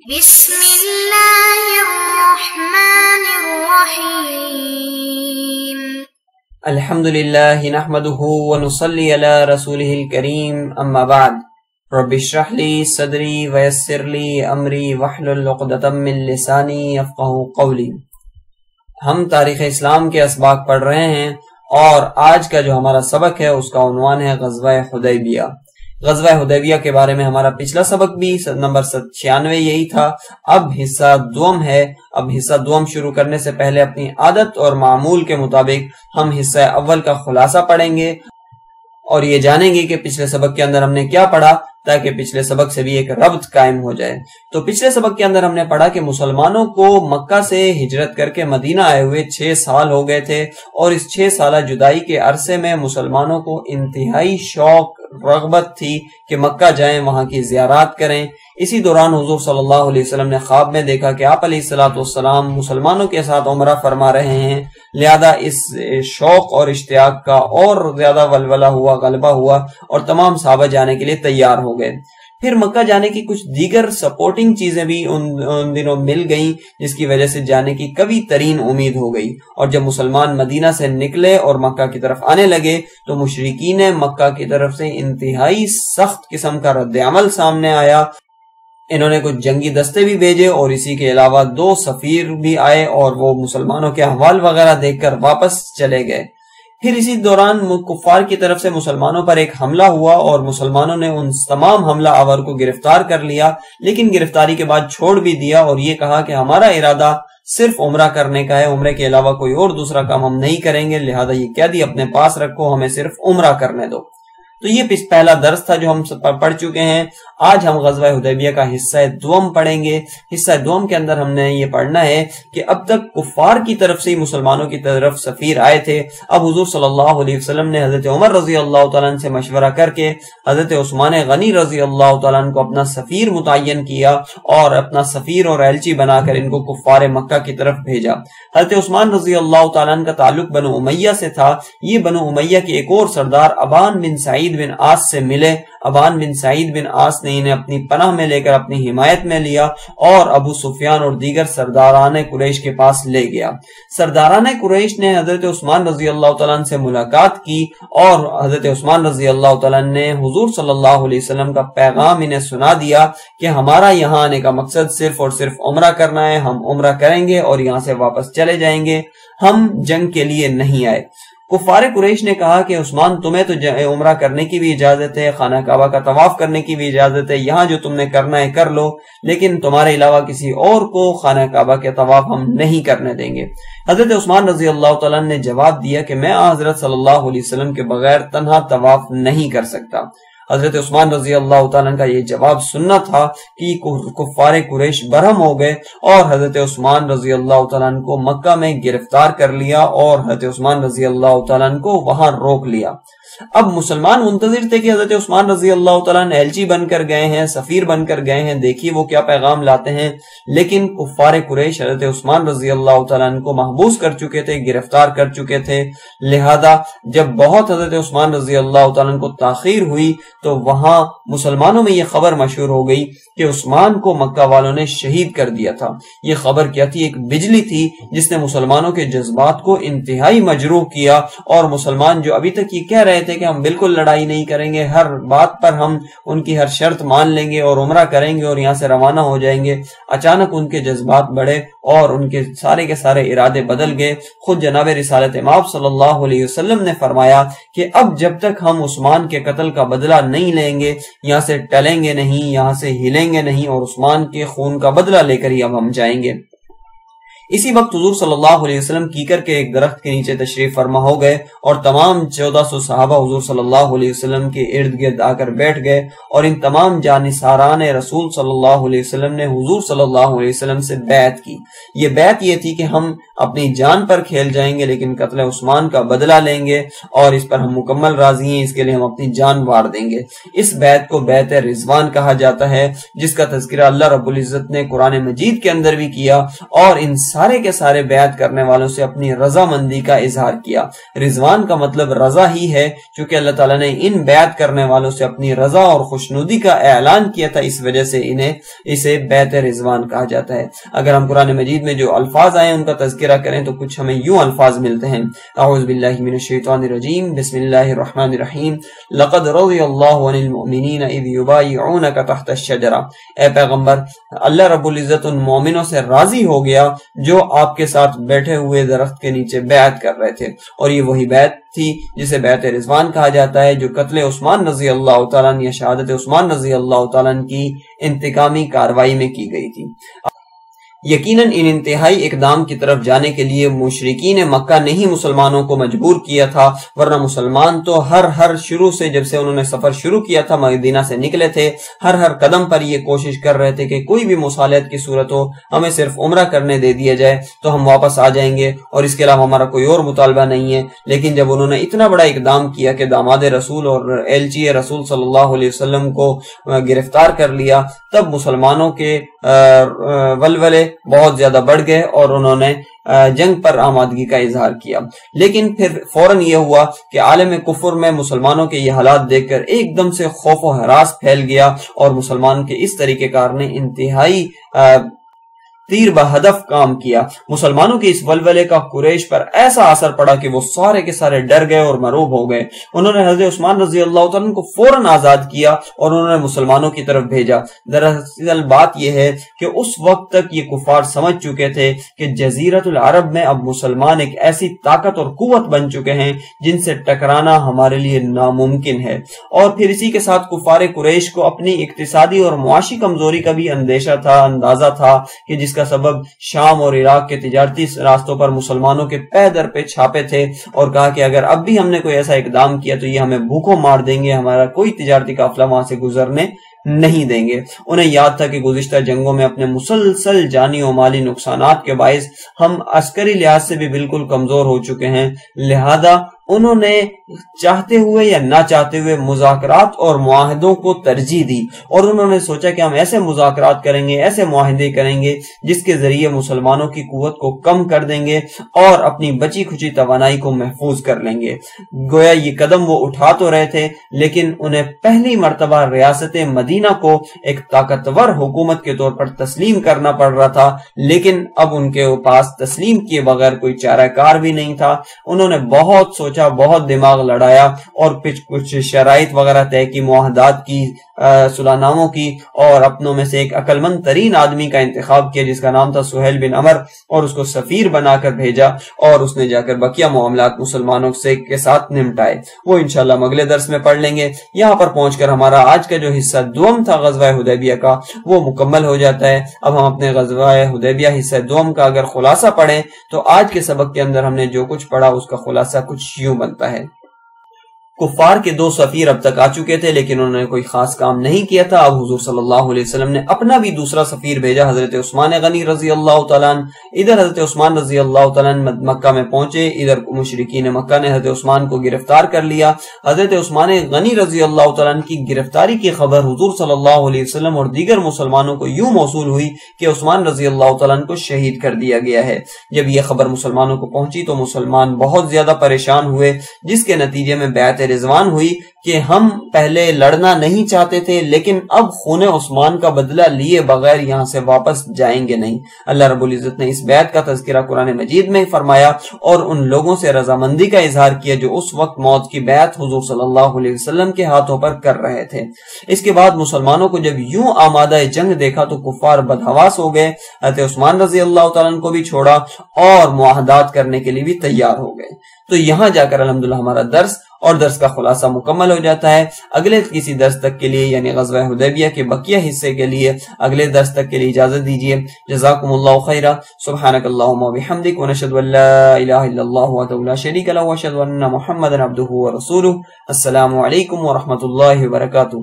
بسم اللہ الرحمن الرحیم الحمدللہ نحمده ونصلی علی رسولہ الکریم اما بعد رب اشرح لی صدری ویسر لی امری واحلل عقدۃ من لسانی یفقہوا قولی۔ ہم تاریخ اسلام کے اسباق پڑھ رہے ہیں اور آج کا جو ہمارا سبق ہے اس کا عنوان ہے غزوہ حدیبیہ۔ غزوہ حدیبیہ کے بارے میں ہمارا پچھلا سبق بھی نمبر 96 یہی تھا۔ اب حصہ دوم ہے۔ اب حصہ دوم شروع کرنے سے پہلے اپنی عادت اور معمول کے مطابق ہم حصہ اول کا خلاصہ پڑھیں گے اور یہ جانیں گے کہ پچھلے سبق کے اندر ہم نے کیا پڑھا، تاکہ پچھلے سبق سے بھی ایک ربط قائم ہو جائے۔ تو پچھلے سبق کے اندر ہم نے پڑھا کہ مسلمانوں کو مکہ سے ہجرت کر کے مدینہ آئے ہوئے 6 سال ہو گئے تھے، اور اس 6 سالہ جدائی کے عرصے میں مسلمانوں کو انتہائی شوق رغبت تھی کہ مکہ جائیں، وہاں کی زیارات کریں۔ اسی دوران حضور صلی اللہ علیہ وسلم نے خواب میں دیکھا کہ آپ علیہ السلام مسلمانوں کے ساتھ عمرہ فرما رہے ہیں، لہذا اس شوق اور اشتیاق کا اور زیادہ ولولہ ہوا، غلبہ ہوا، اور تمام صحابہ جانے کے لیے تیار ہو گئے۔ پھر مکہ جانے کی کچھ دیگر سپورٹنگ چیزیں بھی ان دنوں مل گئیں، جس کی وجہ سے جانے کی قوی ترین امید ہو گئی۔ اور جب مسلمان مدینہ سے نکلے اور مکہ کی طرف آنے لگے تو مشرکین مکہ کی طرف سے انتہائی سخت قسم کا رد عمل سامنے آیا۔ انہوں نے کچھ جنگی دستے بھی بھیجے اور اسی کے علاوہ 2 سفیر بھی آئے، اور وہ مسلمانوں کے احوال وغیرہ دیکھ کر واپس چلے گئے۔ پھر اسی دوران کفار کی طرف سے مسلمانوں پر ایک حملہ ہوا اور مسلمانوں نے ان تمام حملہ آور کو گرفتار کر لیا، لیکن گرفتاری کے بعد چھوڑ بھی دیا اور یہ کہا کہ ہمارا ارادہ صرف عمرہ کرنے کا ہے، عمرے کے علاوہ کوئی اور دوسرا کام ہم نہیں کریں گے، لہذا یہ قیدی اپنے پاس رکھو، ہمیں صرف عمرہ کرنے دو۔ تو یہ پہلا درس تھا جو ہم پڑھ چکے ہیں۔ آج ہم غزوہ حدیبیہ کا حصہ دوم پڑھیں گے۔ حصہ دوم کے اندر ہم نے یہ پڑھنا ہے کہ اب تک کفار کی طرف سے مسلمانوں کی طرف سفیر آئے تھے، اب حضور صلی اللہ علیہ وسلم نے حضرت عمر رضی اللہ تعالیٰ عنہ سے مشورہ کر کے حضرت عثمان غنی رضی اللہ تعالیٰ عنہ کو اپنا سفیر متعین کیا اور اپنا سفیر اور ایلچی بنا کر ان کو کفار مکہ کی طرف بھیجا۔ حضرت عثمان رضی اللہ تعالیٰ عنہ کا تعلق بنو امیہ سے تھا۔ یہ بنو امیہ کے ایک اور سردار ابان بن سعید بن عاص سے ملے۔ ابان بن سعید بن عاص نے انہیں اپنی پناہ میں لے کر اپنی حمایت میں لیا اور ابو سفیان اور دیگر سرداران قریش کے پاس لے گیا۔ سرداران قریش نے حضرت عثمان رضی اللہ تعالیٰ عنہ سے ملاقات کی اور حضرت عثمان رضی اللہ تعالیٰ عنہ نے حضور صلی اللہ علیہ وسلم کا پیغام انہیں سنا دیا کہ ہمارا یہاں آنے کا مقصد صرف اور صرف عمرہ کرنا ہے، ہم عمرہ کریں گے اور یہاں سے واپس چلے جائیں گے، ہم جنگ کے لیے نہیں آئے۔ کفار قریش نے کہا کہ عثمان تمہیں تو عمرہ کرنے کی بھی اجازت ہے، خانہ کعبہ کا طواف کرنے کی بھی اجازت ہے، یہاں جو تم نے کرنا ہے کر لو، لیکن تمہارے علاوہ کسی اور کو خانہ کعبہ کے طواف ہم نہیں کرنے دیں گے۔ حضرت عثمان رضی اللہ تعالیٰ نے جواب دیا کہ میں حضرت صلی اللہ علیہ وسلم کے بغیر تنہا طواف نہیں کر سکتا۔ حضرت عثمان رضی اللہ تعالیٰ کا یہ جواب سننا تھا کہ کفار قریش برہم ہو گئے اور حضرت عثمان رضی اللہ تعالیٰ کو مکہ میں گرفتار کر لیا اور حضرت عثمان رضی اللہ تعالیٰ کو وہاں روک لیا۔ اب مسلمان منتظر تھے کہ حضرت عثمان رضی اللہ تعالیٰ ایلچی بن کر گئے ہیں، سفیر بن کر گئے ہیں، دیکھیے وہ کیا پیغام لاتے ہیں، لیکن کفار قریش حضرت عثمان رضی اللہ تعالیٰ کو محبوس کر چکے تھے، گرفتار کر چکے تھے۔ لہذا جب بہت حضرت عثمان رضی اللہ تعالیٰ کو تاخیر ہوئی تو وہاں مسلمانوں میں یہ خبر مشہور ہو گئی کہ عثمان کو مکہ والوں نے شہید کر دیا تھا۔ یہ خبر کیا تھی؟ ایک بجلی تھی جس نے مسلمانوں کے جذبات کو انتہائی مجروح کیا، اور مسلمان جو ابھی تک یہ کہہ رہے تھے کہ ہم بالکل لڑائی نہیں کریں گے، ہر بات پر ہم ان کی ہر شرط مان لیں گے اور عمرہ کریں گے اور یہاں سے روانہ ہو جائیں گے، اچانک ان کے جذبات بڑھے اور ان کے سارے ارادے بدل گئے۔ خود جناب رسالت مآب صلی اللہ علیہ وسلم نے فرمایا کہ اب جب تک ہم عثمان کے قتل کا بدلہ نہیں لیں گے، یہاں سے ٹلیں گے نہیں، یہاں سے ہلیں گے نہیں، اور عثمان کے خون کا بدلہ لے کر ہی اب ہم جائیں گے۔ اسی وقت حضور صلی اللہ علیہ وسلم کیکر کے ایک درخت کے نیچے تشریف فرما ہو گئے اور تمام 1400 صحابہ حضور صلی اللہ علیہ وسلم کے ارد گرد آ کر بیٹھ گئے، اور ان تمام جانثاران رسول صلی اللہ علیہ وسلم نے حضور صلی اللہ علیہ وسلم سے بیعت کی۔ یہ بیعت یہ تھی کہ ہم اپنی جان پر کھیل جائیں گے لیکن قتل عثمان کا بدلہ لیں گے، اور اس پر ہم مکمل راضی ہیں، اس کے لیے ہم اپنی جان وار دیں گے۔ اس بیعت کو بیعت رضوان کہا جاتا ہے، جس کا تذکرہ اللہ رب العزت نے قرآن مجید کے اندر بھی کیا، اور ان سارے کے سارے بیعت کرنے والوں سے اپنی رضامندی کا اظہار کیا۔ رضوان کا مطلب رضا ہی ہے، چونکہ اللہ تعالیٰ نے ان بیعت کرنے والوں سے اپنی رضا اور خوشنودی کا اعلان کیا تھا، اس وجہ سے اسے بیعت رضوان کہا جاتا ہے۔ اگر ہم قرآن مجید میں جو الفاظ آئے ان کا تذکرہ کریں تو کچھ ہمیں یوں الفاظ ملتے ہیں: اعوذ باللہ من الشیطان الرجیم، بسم اللہ الرحمن الرحیم، لقد رضی اللہ عن المؤمنین اذ یبایعونک تحت الشجرہ۔ اے پیغمبر، اللہ رب العزت ان مومنوں سے راضی ہو گیا جو آپ کے ساتھ بیٹھے ہوئے درخت کے نیچے بیعت کر رہے تھے، اور یہ وہی بیعت تھی جسے بیعت رضوان کہا جاتا ہے، جو قتل عثمان رضی اللہ تعالیٰ عنہ یا شہادت عثمان رضی اللہ تعالیٰ عنہ کی انتقامی کاروائی میں کی گئی تھی۔ یقیناً ان انتہائی اقدام کی طرف جانے کے لیے مشرکین مکہ نے ہی مسلمانوں کو مجبور کیا تھا، ورنہ مسلمان تو ہر شروع سے، جب سے انہوں نے سفر شروع کیا تھا، مدینہ سے نکلے تھے، ہر قدم پر یہ کوشش کر رہے تھے کہ کوئی بھی مصالحت کی صورت ہو، ہمیں صرف عمرہ کرنے دے دیا جائے تو ہم واپس آ جائیں گے، اور اس کے علاوہ ہمارا کوئی اور مطالبہ نہیں ہے۔ لیکن جب انہوں نے اتنا بڑا اقدام کیا کہ داماد رسول اور ایلچی رسول صلی اللہ علیہ وسلم کو گرفتار کر لیا، تب مسلمانوں کے ولولے بہت زیادہ بڑھ گئے اور انہوں نے جنگ پر آمادگی کا اظہار کیا۔ لیکن پھر فوراً یہ ہوا کہ عالم کفر میں مسلمانوں کے یہ حالات دیکھ کر ایک دم سے خوف و ہراس پھیل گیا، اور مسلمان کے اس طریقہ کار نے انتہائی تیر بہدف کام کیا۔ مسلمانوں کے اس ولولے کا قریش پر ایسا اثر پڑا کہ وہ سارے کے سارے ڈر گئے اور مرعوب ہو گئے۔ انہوں نے حضرت عثمان رضی اللہ تعالیٰ عنہ کو فوراً آزاد کیا اور انہوں نے مسلمانوں کی طرف بھیجا۔ دراصل بات یہ ہے کہ اس وقت تک یہ کفار سمجھ چکے تھے کہ جزیرۃ العرب میں اب مسلمان ایک ایسی طاقت اور قوت بن چکے ہیں جن سے ٹکرانا ہمارے لیے ناممکن ہے، اور پھر اسی کے ساتھ کفار قریش کو اپنی اقتصادی اور معاشی کمزوری کا بھی اندازہ تھا کہ جس کا سبب شام اور عراق کے تجارتی راستوں پر مسلمانوں کے پے در پہ چھاپے تھے، اور کہا کہ اگر اب بھی ہم نے کوئی ایسا اقدام کیا تو یہ ہمیں بھوکوں مار دیں گے، ہمارا کوئی تجارتی قافلہ وہاں سے گزرنے نہیں دیں گے۔ انہیں یاد تھا کہ گزشتہ جنگوں میں اپنے مسلسل جانی و مالی نقصانات کے باعث ہم عسکری لحاظ سے بھی بالکل کمزور ہو چکے ہیں، لہذا انہوں نے چاہتے ہوئے یا نہ چاہتے ہوئے مذاکرات اور معاہدوں کو ترجیح دی، اور انہوں نے سوچا کہ ہم ایسے مذاکرات کریں گے، ایسے معاہدے کریں گے جس کے ذریعے مسلمانوں کی قوت کو کم کر دیں گے اور اپنی بچی کھچی توانائی کو محفوظ کر لیں گے۔ گویا یہ قدم وہ اٹھا تو رہے تھے، لیکن انہیں پہلی مرتبہ ریاست مدینہ کو ایک طاقتور حکومت کے طور پر تسلیم کرنا پڑ رہا تھا، لیکن اب ان کے پاس تسلیم کیے بغیر کوئی چارہ کار بھی نہیں تھا۔ انہوں نے بہت سوچا، بہت دماغ لڑایا اور کچھ شرائط وغیرہ طے کی، معاہدات کی، صلح ناموں کی، اور اپنوں میں سے ایک عقل مند ترین آدمی کا انتخاب کیا جس کا نام تھا سہیل بن عمر، اور اس کو سفیر بنا کر بھیجا، اور اس نے جا کر بقیہ معاملات مسلمانوں کے ساتھ نمٹائے۔ وہ انشاءاللہ ہم اگلے درس میں پڑھ لیں گے۔ یہاں پر پہنچ کر ہمارا آج کا جو حصہ دوم تھا غزوہ حدیبیہ کا وہ مکمل ہو جاتا ہے۔ اب ہم اپنے غزوہ حدیبیہ حصہ دوم کا اگر خلاصہ پڑھیں تو آج کے سبق کے اندر ہم نے جو کچھ پڑھا اس کا خلاصہ کچھ یوں بنتا ہے۔ کفار کے 2 سفیر اب تک آ چکے تھے لیکن انہوں نے کوئی خاص کام نہیں کیا تھا۔ اب حضور صلی اللہ علیہ وسلم نے اپنا بھی دوسرا سفیر بھیجا، حضرت عثمان غنی رضی اللہ تعالیٰ عنہ۔ ادھر حضرت عثمان رضی اللہ تعالیٰ عنہ مکہ میں پہنچے، ادھر مشرکین مکہ نے حضرت عثمان کو گرفتار کر لیا۔ حضرت عثمان غنی رضی اللہ تعالیٰ عنہ کی گرفتاری کی خبر حضور صلی اللہ علیہ وسلم اور دیگر مسلمانوں کو یوں موصول ہوئی کہ عثمان رضی اللہ تعالیٰ عنہ کو شہید کر دیا گیا ہے۔ جب یہ خبر مسلمانوں کو پہنچی تو مسلمان بہت زیادہ پریشان ہوئے، جس کے نتیجے میں بیعت رضوان ہوئی کہ ہم پہلے لڑنا نہیں چاہتے تھے لیکن اب خون عثمان کا بدلہ لیے بغیر یہاں سے واپس جائیں گے نہیں۔ اللہ رب العزت نے اس بیعت کا تذکرہ قرآن مجید میں فرمایا اور ان لوگوں سے رضامندی کا اظہار کیا جو اس وقت موت کی بیعت حضور صلی اللہ علیہ وسلم کے ہاتھوں پر کر رہے تھے۔ اس کے بعد مسلمانوں کو جب یوں آمادہ جنگ دیکھا تو کفار بدحواس ہو گئے، حضرت عثمان رضی اللہ تعالیٰ عنہ کو بھی چھوڑا اور معاہدات کرنے کے لیے بھی تیار ہو گئے۔ تو یہاں جا کر الحمدللہ ہمارا درس اور درس کا خلاصہ مکمل ہو جاتا ہے۔ اگلے کسی درس تک کے لیے یعنی غزوہ حدیبیہ کے بقیہ حصے کے لیے اگلے درس تک کے لیے اجازت دیجیے۔ جزاکم اللہ خیرا، سبحانک اللہم وبحمدک، ونشہد ان لا الہ الا اللہ وحدہ لا شریک لہ، واشہد ان محمدا عبدہ ورسولہ۔ السلام علیکم ورحمۃ اللہ وبرکاتہ۔